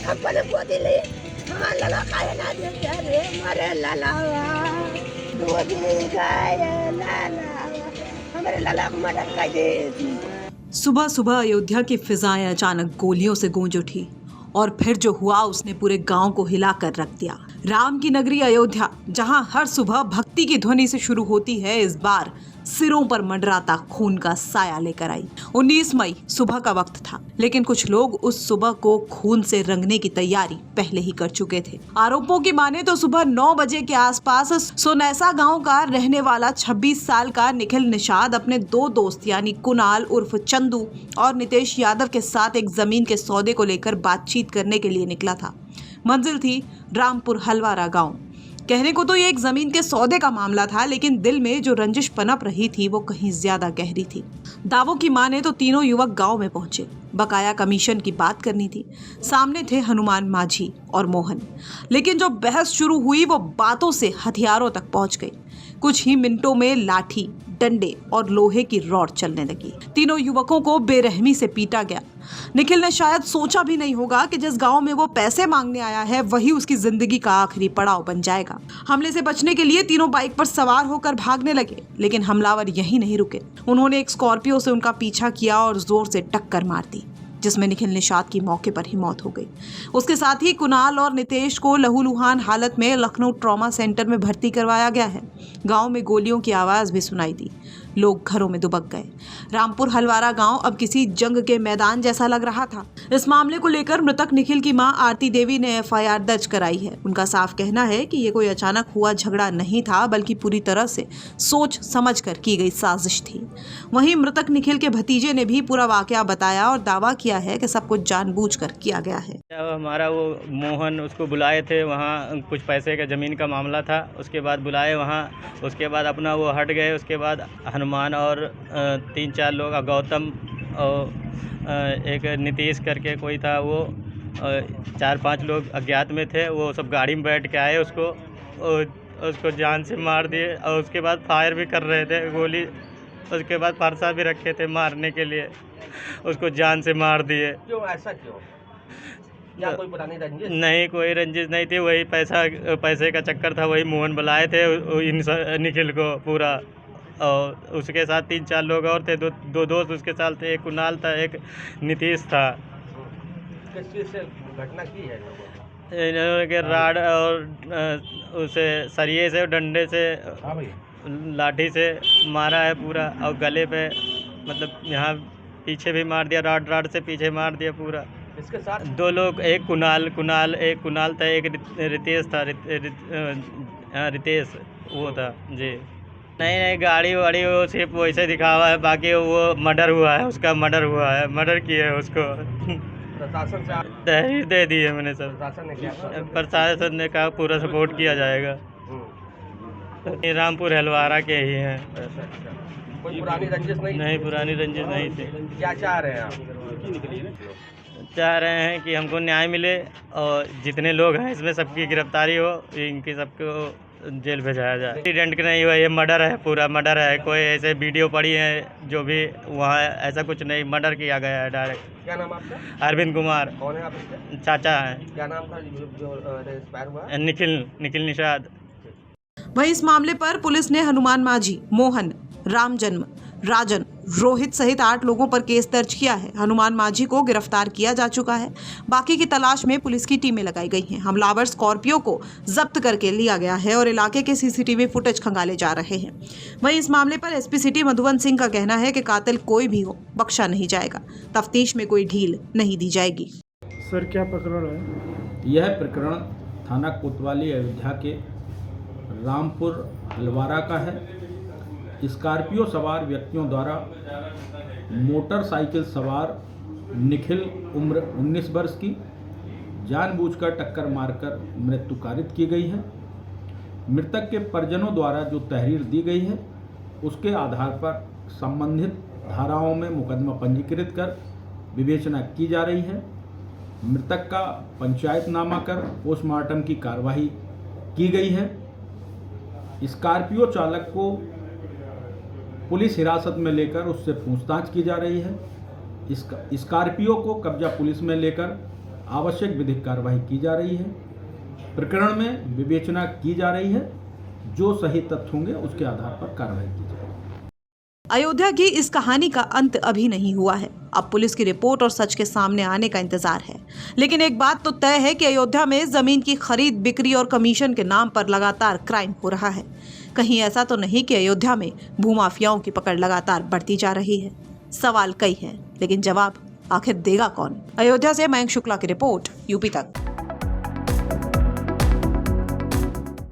अपने गोदी ले हाँ लला खाए ना दे रे मरे ललावा गोदी खाए ललावा हमारे लला को मदद कर दे। सुबह सुबह अयोध्या की फिजाएं अचानक गोलियों से गूंज उठी और फिर जो हुआ उसने पूरे गांव को हिलाकर रख दिया। राम की नगरी अयोध्या, जहां हर सुबह भक्ति की ध्वनि से शुरू होती है, इस बार सिरों पर मंडराता खून का साया लेकर आई। 19 मई सुबह का वक्त था, लेकिन कुछ लोग उस सुबह को खून से रंगने की तैयारी पहले ही कर चुके थे। आरोपों की माने तो सुबह 9 बजे के आसपास सोनैसा गांव का रहने वाला 26 साल का निखिल निषाद अपने 2 दोस्त यानी कुणाल उर्फ चंदू और नितेश यादव के साथ एक जमीन के सौदे को लेकर बातचीत करने के लिए निकला था। मंजिल थी रामपुर हलवारा गांव। कहने को तो ये एक जमीन के सौदे का मामला था, लेकिन दिल में जो रंजिश पनप रही थी वो कहीं ज्यादा गहरी थी। दावों की माने तो तीनों युवक गांव में पहुंचे, बकाया कमीशन की बात करनी थी। सामने थे हनुमान माझी और मोहन, लेकिन जो बहस शुरू हुई वो बातों से हथियारों तक पहुंच गई। कुछ ही मिनटों में लाठी, डंडे और लोहे की रॉड चलने लगी। तीनों युवकों को बेरहमी से पीटा गया। निखिल ने शायद सोचा भी नहीं होगा कि जिस गांव में वो पैसे मांगने आया है वही उसकी जिंदगी का आखिरी पड़ाव बन जाएगा। हमले से बचने के लिए तीनों बाइक पर सवार होकर भागने लगे, लेकिन हमलावर यहीं नहीं रुके। उन्होंने एक स्कॉर्पियो से उनका पीछा किया और जोर से टक्कर मार दी, जिसमें निखिल निषाद की मौके पर ही मौत हो गई। उसके साथ ही कुणाल और नितेश को लहूलुहान हालत में लखनऊ ट्रॉमा सेंटर में भर्ती करवाया गया है। गांव में गोलियों की आवाज भी सुनाई दी। लोग घरों में दुबक गए। रामपुर हलवारा गांव अब किसी जंग के मैदान जैसा लग रहा था। इस मामले को लेकर मृतक निखिल की मां आरती देवी ने FIR दर्ज कराई है। उनका साफ कहना है कि ये कोई अचानक हुआ झगड़ा नहीं था, बल्कि पूरी तरह से सोच समझ कर की गई साजिश थी। वहीं मृतक निखिल के भतीजे ने भी पूरा वाकया बताया और दावा किया है कि सब कुछ जानबूझकर किया गया है। हमारा वो मोहन, उसको बुलाए थे, वहाँ कुछ पैसे का ज़मीन का मामला था। उसके बाद बुलाए वहाँ, उसके बाद अपना वो हट गए। उसके बाद हनुमान और 3-4 लोग, गौतम और एक नीतीश करके कोई था, वो 4-5 लोग अज्ञात में थे। वो सब गाड़ी में बैठ के आए, उसको जान से मार दिए और उसके बाद फायर भी कर रहे थे गोली। उसके बाद फरसा भी रखे थे मारने के लिए, उसको जान से मार दिए। क्यों ऐसा क्यों? या कोई पुरानी रंजिश? नहीं, कोई रंजिश नहीं थी, वही पैसे का चक्कर था। वही मोहन बुलाए थे निखिल को पूरा, और उसके साथ 3-4 लोग और थे। दो दोस्त उसके साथ थे, एक कुणाल था, एक नीतीश था। किस चीज़ से घटना की है लोगों ने? इन्होंने के राड और उसे सरिये से, डंडे से, लाठी से मारा है पूरा, और गले पे मतलब यहाँ पीछे भी मार दिया, राड से पीछे मार दिया पूरा। इसके साथ 2 लोग, एक कुणाल था, एक रितेश था। रितेश वो था जी। नहीं, गाड़ी वाड़ी वो सिर्फ वैसे दिखावा है, बाकी वो मर्डर हुआ है, उसका मर्डर हुआ है, मर्डर किया है उसको। प्रशासन से तहरीर दे दी है मैंने सब। प्रशासन ने क्या? प्रशासन ने कहा पूरा सपोर्ट किया जाएगा। ये रामपुर हलवारा के ही हैं। अच्छा। कोई पुरानी रंजिश नहीं? नहीं, पुरानी रंजिश नहीं थी। क्या चाह रहे हैं आप? चाह रहे हैं कि हमको न्याय मिले और जितने लोग हैं इसमें सबकी गिरफ्तारी हो, इनकी सबको जेल भेजाया जाए। एक्सीडेंट का नहीं हुआ, ये मर्डर है, पूरा मर्डर है। कोई ऐसे वीडियो पड़ी है जो भी वहाँ, ऐसा कुछ नहीं, मर्डर किया गया है डायरेक्ट। क्या नाम आपका? अरविंद कुमार। कौन है आपके? चाचा हैं। क्या नाम था जो एक्सपायर हुआ? निखिल निषाद। वहीं इस मामले पर पुलिस ने हनुमान माझी, मोहन, रामजन्म, राजन, रोहित सहित 8 लोगों पर केस दर्ज किया है। हनुमान माझी को गिरफ्तार किया जा चुका है। बाकी की तलाश में पुलिस की टीमें लगाई गई हैं। हमलावर स्कॉर्पियो को जब्त करके लिया गया है और इलाके के CCTV फुटेज खंगाले जा रहे हैं। वहीं इस मामले पर SP सिटी मधुबन सिंह का कहना है कि कातिल कोई भी हो, बख्शा नहीं जाएगा। तफ्तीश में कोई ढील नहीं दी जाएगी। सर, क्या प्रकरण है? यह प्रकरण थाना कोतवाली अयोध्या के रामपुर हलवारा का है। स्कॉर्पियो सवार व्यक्तियों द्वारा मोटरसाइकिल सवार निखिल उम्र 19 वर्ष की जानबूझकर टक्कर मारकर मृत्यु कारित की गई है। मृतक के परिजनों द्वारा जो तहरीर दी गई है उसके आधार पर संबंधित धाराओं में मुकदमा पंजीकृत कर विवेचना की जा रही है। मृतक का पंचायतनामा कर पोस्टमार्टम की कार्यवाही की गई है। स्कॉर्पियो चालक को पुलिस हिरासत में लेकर उससे पूछताछ की जा रही है। स्कॉर्पियो को कब्जा पुलिस में लेकर आवश्यक विधिक कार्रवाई की जा रही है। प्रकरण में विवेचना की जा रही है। जो सही तथ्य होंगे उसके आधार पर कार्रवाई की जाएगी। अयोध्या की इस कहानी का अंत अभी नहीं हुआ है। अब पुलिस की रिपोर्ट और सच के सामने आने का इंतजार है। लेकिन एक बात तो तय है कि अयोध्या में जमीन की खरीद बिक्री और कमीशन के नाम पर लगातार क्राइम हो रहा है। कहीं ऐसा तो नहीं कि अयोध्या में भूमाफियाओं की पकड़ लगातार बढ़ती जा रही है। सवाल कई हैं, लेकिन जवाब आखिर देगा कौन? अयोध्या से मयंक शुक्ला की रिपोर्ट, यूपी तक।